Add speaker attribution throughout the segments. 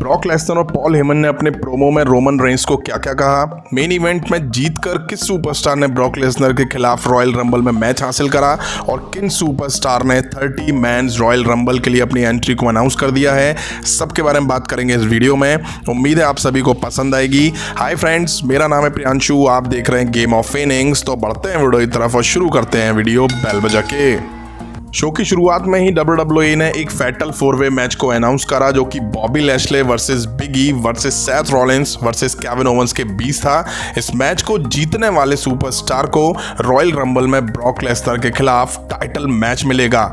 Speaker 1: Brock Lesnar और Paul Heyman ने अपने प्रोमो में रोमन रेंस को क्या क्या कहा, मेन इवेंट में जीतकर किस सुपरस्टार ने ब्रॉक लेसनर के खिलाफ रॉयल रंबल में मैच हासिल करा और किन सुपरस्टार ने 30 मैन्स रॉयल रंबल के लिए अपनी एंट्री को अनाउंस कर दिया है, सबके बारे में बात करेंगे इस वीडियो में। उम्मीद है आप सभी को पसंद आएगी। हाय फ्रेंड्स, मेरा नाम है प्रियांशु, आप देख रहे हैं गेम ऑफ इनिंग्स। तो बढ़ते हैं वीडियो की तरफ और शुरू करते हैं वीडियो बेल बजा के। शो की शुरुआत में ही WWE ने एक फैटल 4-वे मैच को अनाउंस करा जो कि Bobby Lashley versus Big E versus Seth Rollins versus Kevin Owens के बीच था। इस मैच को जीतने वाले सुपरस्टार को रॉयल रंबल में ब्रॉक लेसनर के खिलाफ टाइटल मैच मिलेगा।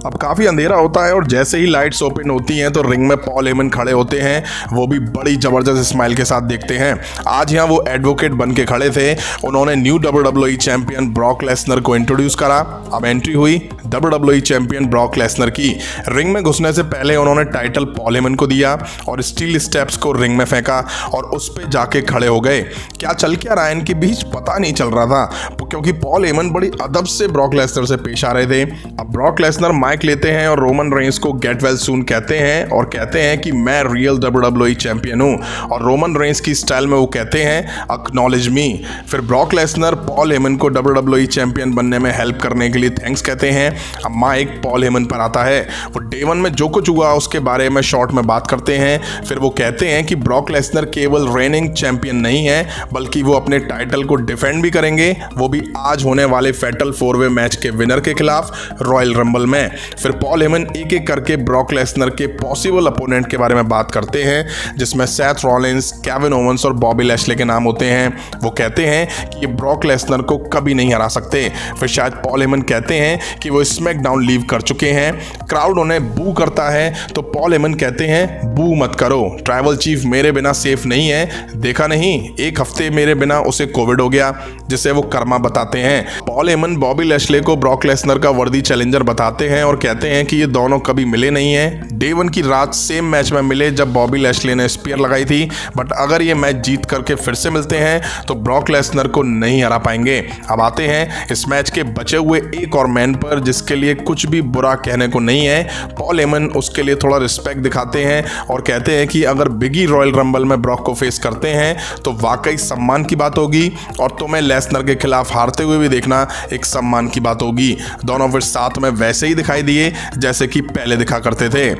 Speaker 1: अब काफ़ी अंधेरा होता है और जैसे ही लाइट्स ओपन होती हैं तो रिंग में पॉल हेमन खड़े होते हैं, वो भी बड़ी ज़बरदस्त स्माइल के साथ देखते हैं। आज यहाँ वो एडवोकेट बन के खड़े थे। उन्होंने new WWE champion Brock Lesnar को इंट्रोड्यूस करा। अब एंट्री हुई WWE चैंपियन ब्रॉक लेसनर की। रिंग में घुसने से पहले उन्होंने टाइटल पॉल हेमन को दिया और स्टील स्टेप्स को रिंग में फेंका और उस पर जाके खड़े हो गए। क्या चल क्या रहा है इनके बीच पता नहीं चल रहा था, क्योंकि पॉल हेमन बड़ी अदब से ब्रॉक लेसनर से पेश आ रहे थे। अब ब्रॉक लेसनर माइक लेते हैं और रोमन रेंस को गेट वेल सून कहते हैं और कहते हैं कि मैं रियल WWE चैंपियन हूं। और रोमन रेंस की स्टाइल में वो कहते हैं एक्नॉलेज मी। फिर ब्रॉक लेसनर पॉल हेमन को WWE चैंपियन बनने में हेल्प करने के लिए थैंक्स कहते हैं। अब माइक पॉल हेमन पर आता है। वो डे 1 में जो कुछ हुआ उसके बारे में शॉर्ट में बात करते हैं। फिर वो कहते हैं कि ब्रॉक लेसनर केवल रेनिंग चैंपियन नहीं है बल्कि वो अपने टाइटल को डिफेंड भी करेंगे, वो भी आज होने वाले फैटल 4-वे मैच के विनर के खिलाफ रॉयल रंबल में। फिर पॉल हेमन एक एक करके ब्रॉक लेसनर के पॉसिबल अपोनेंट के बारे में बात करते हैं, जिसमें सेथ रॉलिंस, केविन ओवेंस और बॉबी लैशले के नाम होते हैं। वो कहते हैं कि ये ब्रॉक लेसनर को कभी नहीं हरा सकते। फिर शायद पॉल हेमन कहते हैं कि वो स्मैकडाउन लीव कर चुके हैं। क्राउड उन्हें बू करता है तो पॉल हेमन कहते हैं बू मत करो, ट्राइबल चीफ मेरे बिना सेफ नहीं है। देखा नहीं, एक हफ्ते मेरे बिना उसे कोविड हो गया, जिसे वो कर्मा बताते हैं। पॉल हेमन बॉबी लैशले को ब्रॉक लेसनर का वर्दी चैलेंजर बताते हैं और कहते हैं कि ये दोनों कभी मिले नहीं हैं। डे 1 की रात सेम मैच में मिले जब बॉबी लैशले ने स्पीयर लगाई थी, बट अगर ये मैच जीत करके फिर से मिलते हैं तो ब्रॉक लेसनर को नहीं हरा पाएंगे। अब आते हैं इस मैच के बचे हुए एक और मैन पर, जिसके लिए कुछ भी बुरा कहने को नहीं है। पॉल हेमन उसके लिए थोड़ा रिस्पेक्ट दिखाते हैं और कहते हैं कि अगर बिगी रॉयल रंबल में ब्रॉक को फेस करते हैं तो वाकई सम्मान की बात होगी और तुम्हें लेसनर के खिलाफ हारते हुए भी देखना एक सम्मान की बात होगी। दोनों फिर साथ में वैसे ही दिखाई दिए जैसे कि पहले दिखा करते थे।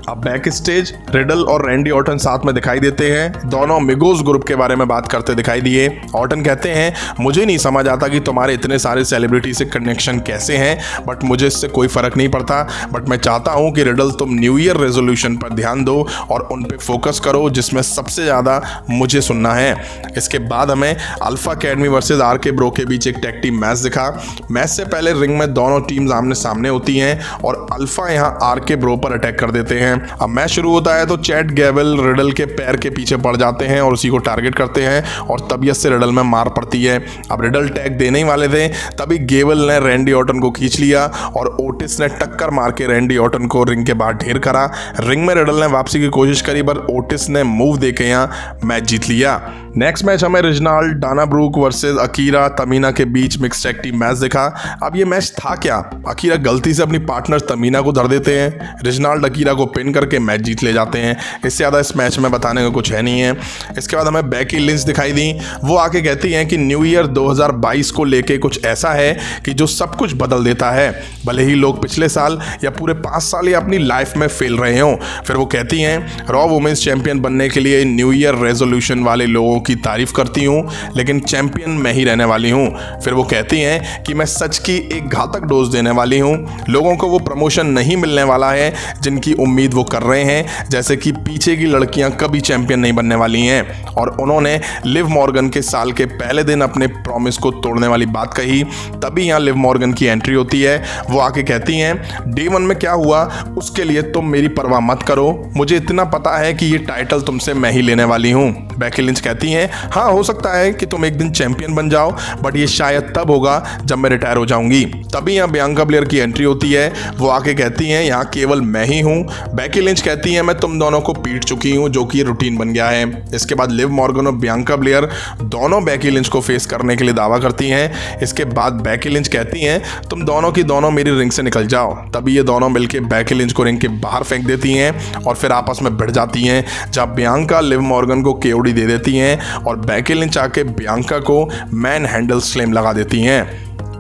Speaker 1: अब बैक स्टेज रिडल और रैंडी ऑर्टन साथ में दिखाई देते हैं। दोनों मिगोस ग्रुप के बारे में बात करते दिखाई दिए। ऑर्टन कहते हैं मुझे नहीं समझ आता कि तुम्हारे इतने सारे सेलिब्रिटी से कनेक्शन कैसे हैं, बट मुझे इससे कोई फ़र्क नहीं पड़ता। बट मैं चाहता हूं कि रिडल तुम न्यू ईयर रेजोल्यूशन पर ध्यान दो और उन पे फोकस करो, जिसमें सबसे ज़्यादा मुझे सुनना है। इसके बाद हमें alpha academy versus RK bro के बीच एक टैग टीम मैच दिखा। मैच से पहले रिंग में दोनों टीम्स आमने सामने होती हैं और अल्फा यहाँ RK ब्रो पर अटैक कर देते हैं। अब मैच शुरू होता है तो चैट गैबल रिडल के पैर के पीछे पड़ जाते हैं और उसी को टारगेट करते हैं और तबीयत से रिडल में मार पड़ती है। अब रिडल टैग देने ही वाले थे, तभी गेबल ने रैंडी ऑर्टन को खींच लिया और ओटिस ने टक्कर मार के रैंडी ऑर्टन को रिंग के बाहर ढेर करा। रिंग में रिडल ने वापसी की कोशिश करी पर ओटिस ने मूव देके यहाँ मैच जीत लिया। नेक्स्ट मैच हमें Reginald Dana Brooke versus Akira Tamina के बीच मिक्स टैग टीम मैच दिखा। अब ये मैच था क्या, अकीरा गलती से अपनी पार्टनर तमीना को धर देते हैं, रिजनाल्ड अकीरा को पिन करके मैच जीत ले जाते हैं। इससे ज़्यादा इस मैच में बताने का कुछ है नहीं है। इसके बाद हमें बेकी लिंच दिखाई दी। वो आके कहती हैं कि न्यू ईयर 2022 को लेके कुछ ऐसा है कि जो सब कुछ बदल देता है, भले ही लोग पिछले साल या पूरे 5 साल या अपनी लाइफ में फेल रहे हों। फिर वो कहती हैं रॉ वुमेन्स चैंपियन बनने के लिए न्यू ईयर रेजोल्यूशन वाले लोगों की तारीफ करती हूँ, लेकिन चैंपियन मैं ही रहने वाली हूँ। फिर वो कहती हैं कि मैं सच की एक घातक डोज देने वाली हूँ। लोगों को वो प्रमोशन नहीं मिलने वाला है जिनकी उम्मीद वो कर रहे हैं, जैसे कि पीछे की लड़कियां कभी चैंपियन नहीं बनने वाली हैं। और उन्होंने लिव मॉर्गन के साल के पहले दिन अपने प्रॉमिस को तोड़ने वाली बात कही। तभी यहाँ लिव मॉर्गन की एंट्री होती है। वो आके कहती हैं डे 1 में क्या हुआ उसके लिए तुम मेरी परवाह मत करो, मुझे इतना पता है कि ये टाइटल तुमसे मैं ही लेने वाली हूँ। बेकी लिंच कहती हैं हाँ हो सकता है कि तुम एक दिन चैंपियन बन जाओ, बट ये शायद तब होगा जब मैं रिटायर हो जाऊंगी। तभी यहाँ बियांका ब्लेयर की एंट्री होती है। वो आके कहती हैं यहाँ केवल मैं ही हूँ। बेकी लिंच कहती हैं मैं तुम दोनों को पीट चुकी हूं, जो कि रूटीन बन गया है। इसके बाद लिव मॉर्गन और बियांका ब्लेयर दोनों बेकी लिंच को फेस करने के लिए दावा करती हैं। इसके बाद बेकी लिंच कहती हैं तुम दोनों की दोनों मेरी रिंग से निकल जाओ। तभी ये दोनों मिलकर बेकी लिंच को रिंग के बाहर फेंक देती हैं और फिर आपस में भिड़ जाती हैं, जहां बियांका लिव मॉर्गन को केओडी दे देती हैं और बेकी लिंच आके बियांका को मैन हैंडल स्लैम लगा देती हैं।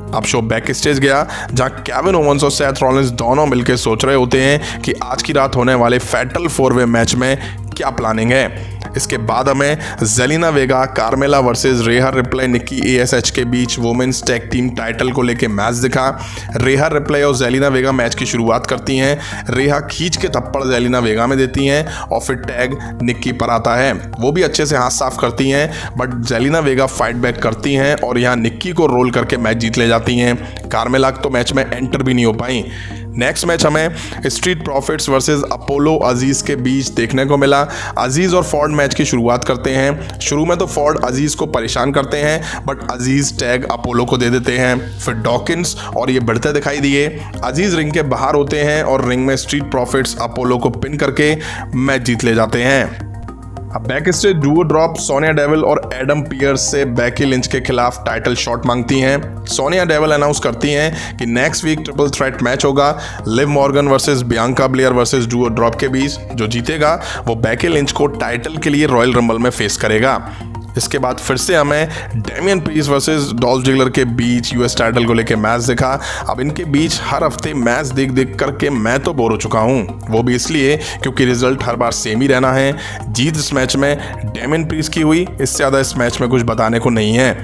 Speaker 1: अब शो बैक स्टेज गया, जहां केविन ओवेंस और सेथ रॉलिंस दोनों मिलकर सोच रहे होते हैं कि आज की रात होने वाले फैटल 4-वे मैच में क्या प्लानिंग है। इसके बाद हमें जेलिना वेगा, कार्मेला वर्सेस रेहा रिप्ले, निक्की एएसएच के बीच वुमेन्स टैग टीम टाइटल को लेके मैच दिखा। रेहा रिप्ले और जेलिना वेगा मैच की शुरुआत करती हैं। रेहा खींच के थप्पड़ जेलिना वेगा में देती हैं और फिर टैग निक्की पर आता है। वो भी अच्छे से हाथ साफ करती हैं, but Jelena Vega fight back करती हैं और यहाँ निक्की को रोल करके मैच जीत ले जाती हैं। कार्मेला तो मैच में एंटर भी नहीं हो पाई। नेक्स्ट मैच हमें स्ट्रीट प्रॉफिट्स वर्सेस अपोलो अजीज के बीच देखने को मिला। अजीज और फॉर्ड मैच की शुरुआत करते हैं। शुरू में तो फॉर्ड अजीज को परेशान करते हैं, बट अजीज टैग अपोलो को दे देते हैं। फिर डॉकिंस और ये बढ़ते दिखाई दिए। अजीज रिंग के बाहर होते हैं और रिंग में स्ट्रीट प्रॉफिट्स अपोलो को पिन करके मैच जीत ले जाते हैं। अब back stage Duo drop Sonia devil और एडम पियर्स से बेकी लिंच के खिलाफ टाइटल शॉट मांगती हैं। सोनिया डेविल अनाउंस करती हैं कि next week triple threat match होगा, Liv Morgan versus Bianca Belair versus Doudrop के बीच। जो जीतेगा वो बेकी लिंच को टाइटल के लिए रॉयल रंबल में फेस करेगा। इसके बाद फिर से हमें Damian Priest versus Dolph Ziggler के बीच यूएस टाइटल को लेके मैच दिखा। अब इनके बीच हर हफ्ते मैच देख देख करके मैं तो बोर हो चुका हूँ, वो भी इसलिए क्योंकि रिजल्ट हर बार सेम ही रहना है। जीत इस मैच में डेमियन प्रीस्ट की हुई, इससे ज़्यादा इस मैच में कुछ बताने को नहीं है।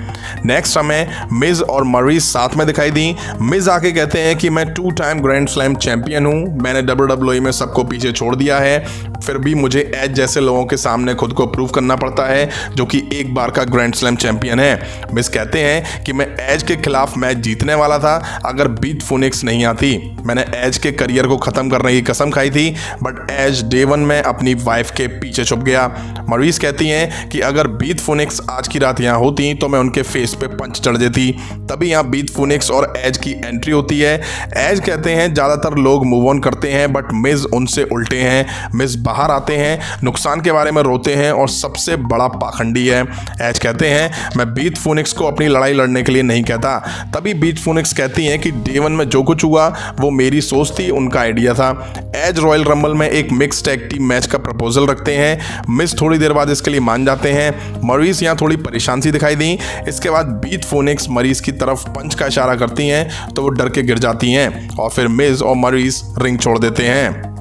Speaker 1: नेक्स्ट हमें मिज और मरीज साथ में दिखाई दी। मिज आके कहते हैं कि मैं 2 टाइम ग्रैंड स्लैम चैंपियन हूँ, मैंने WWE में सबको पीछे छोड़ दिया है, फिर भी मुझे एज जैसे लोगों के सामने खुद को प्रूव करना पड़ता है, जो कि एक बार का ग्रैंड स्लैम चैंपियन है। मिस कहते हैं कि मैं एज के खिलाफ मैच जीतने वाला था अगर बीट फोनिक्स नहीं आती। मैंने एज के करियर को खत्म करने की कसम खाई थी, बट एज डे 1 में अपनी वाइफ के पीछे छुप गया। मरीज कहती हैं कि अगर बीट फोनिक्स आज की रात यहाँ होती तो मैं उनके फेस पे पंच चढ़ देती। तभी यहाँ बीट फोनिक्स और एज की एंट्री होती है। एज कहते हैं ज़्यादातर लोग मूव ऑन करते हैं, बट मिज उनसे उल्टे हैं। मिज बाहर आते हैं, नुकसान के बारे में रोते हैं और सबसे बड़ा पाखंडी है। एज कहते हैं मैं बीट फोनिक्स को अपनी लड़ाई लड़ने के लिए नहीं कहता। तभी बीट फोनिक्स कहती हैं कि डे 1 में जो कुछ हुआ वो मेरी सोच थी, उनका आइडिया था। एज रॉयल रंबल में एक मिक्स टैग टीम मैच का प्रपोजल रखते हैं। मिस थोड़ी देर बाद इसके लिए मान जाते हैं। मरीज यहाँ थोड़ी परेशान सी दिखाई दी। इसके बाद बीट फोनिक्स मरीज की तरफ पंच का इशारा करती हैं तो वो डर के गिर जाती हैं और फिर मिज और मरीज रिंग छोड़ देते हैं।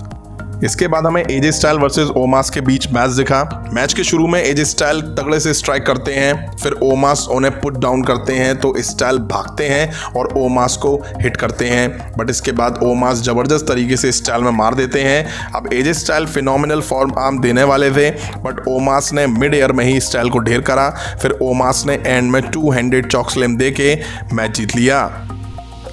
Speaker 1: इसके बाद हमें एजे स्टाइल वर्सेस ओमास के बीच मैच दिखा। मैच के शुरू में एजे स्टाइल तगड़े से स्ट्राइक करते हैं, फिर ओमास उन्हें पुट डाउन करते हैं तो स्टाइल भागते हैं और ओमास को हिट करते हैं, बट इसके बाद ओमास जबरदस्त तरीके से स्टाइल में मार देते हैं। अब एजे स्टाइल फिनोमिनल फॉर्म आर्म देने वाले थे, बट ओमास ने मिड एयर में ही स्टाइल को ढेर करा। फिर ओमास ने एंड में 2 हैंडेड चॉक स्लैम दे के मैच जीत लिया।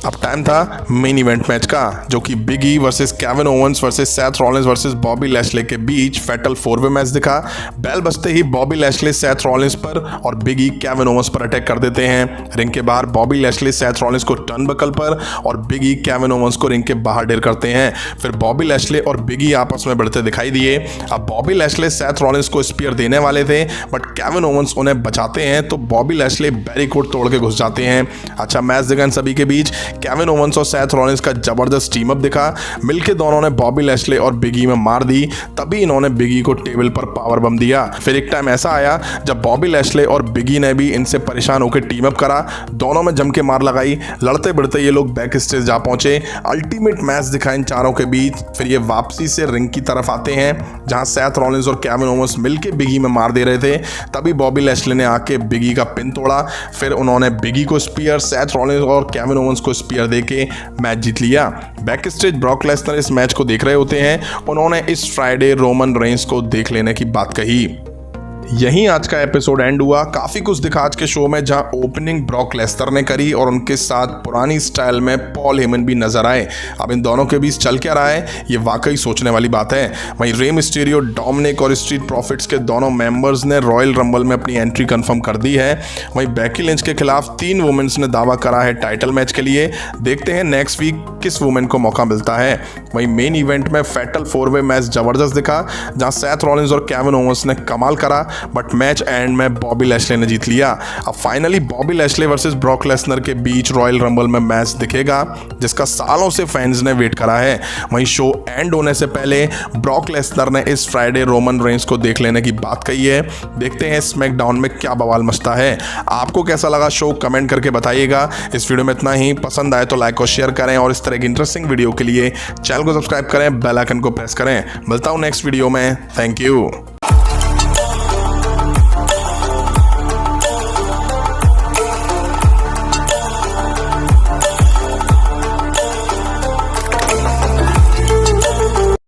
Speaker 1: अब टाइम था मेन इवेंट मैच का, जो कि Big E versus Kevin Owens versus Seth Rollins versus Bobby Lashley के बीच फैटल 4-वे मैच दिखा। बेल बजते ही बॉबी लैशले सेथ रॉलिंस पर और बिग ई केविन ओवेंस पर अटैक कर देते हैं। रिंग के बाहर बॉबी लैशले सेथ रॉलिंस को टर्नबकल पर और बिग ई केविन ओवेंस को रिंग के बाहर ढेर करते हैं। फिर बॉबी लैशले और बिग ई आपस में बढ़ते दिखाई दिए। अब बॉबी लैशले सेथ रॉलिंस को स्पीयर देने वाले थे, बट केविन ओवेंस उन्हें बचाते हैं तो बॉबी लैशले बैरिकोड तोड़ के घुस जाते हैं। अच्छा मैच दिखा इन सभी के बीच। केविन ओवेंस और सेथ रॉलिंस का जबरदस्त टीम अप दिखा। मिलके दोनों ने बॉबी लैशले और बिग ई में मार दी, तभी इन्होंने बिग ई को टेबल पर पावर बम दिया। फिर एक टाइम ऐसा आया जब बॉबी लैशले और बिग ई ने भी इनसे परेशान होकर टीम अप करा। दोनों में जम के मार लगाई। लड़ते बढ़ते ये लोग बैक स्टेज जा पहुंचे। अल्टीमेट मैच दिखा इन चारों के बीच। फिर ये वापसी से रिंग की तरफ आते हैं, जहां सेथ रॉलिंस और केविन ओवेंस मिलके बिग ई में मार दे रहे थे। तभी बॉबी लैशले ने आके बिग ई का पिन तोड़ा। फिर उन्होंने बिग ई को स्पीयर, सेथ रॉलिंस और केविन ओवेंस को स्पीयर देके मैच जीत लिया। बैक स्टेज ब्रॉक लेसनर इस मैच को देख रहे होते हैं। उन्होंने इस फ्राइडे रोमन रेंस को देख लेने की बात कही। यहीं आज का एपिसोड एंड हुआ। काफी कुछ दिखा आज के शो में, जहां ओपनिंग ब्रॉक लेसनर ने करी और उनके साथ पुरानी स्टाइल में पॉल हेमन भी नजर आए। अब इन दोनों के बीच चल क्या रहा है, ये वाकई सोचने वाली बात है। वहीं रे मिस्टीरियो, डोमिनिक और स्ट्रीट प्रॉफिट्स के दोनों मेंबर्स ने रॉयल रंबल में अपनी एंट्री कंफर्म कर दी है। वहीं बेकी लिंच के खिलाफ 3 वुमेन्स ने दावा करा है टाइटल मैच के लिए। देखते हैं नेक्स्ट वीक किस वुमेन को मौका मिलता है। वहीं मेन इवेंट में फैटल 4-वे मैच जबरदस्त दिखा, जहां सैथ रॉलिंस और केविन ओवेंस ने कमाल करा, बट मैच एंड में बॉबी लैशले ने जीत लिया। अब finally Bobby Lashley versus Brock Lesnar के बीच रॉयल रंबल में मैच दिखेगा, जिसका सालों से फैंस ने वेट करा है। वहीं शो एंड होने से पहले ब्रॉक लेसनर ने इस फ्राइडे रोमन रेंस को देख लेने की बात कही है। देखते हैं स्मैकडाउन में क्या बवाल मचता है। आपको कैसा लगा शो, कमेंट करके बताइएगा। इस वीडियो में इतना ही। पसंद आए तो लाइक और शेयर करें, और इस तरह की इंटरेस्टिंग वीडियो के लिए चैनल को सब्सक्राइब करें, बेल आइकन को प्रेस करें। मिलता हूं नेक्स्ट वीडियो में। Thank you.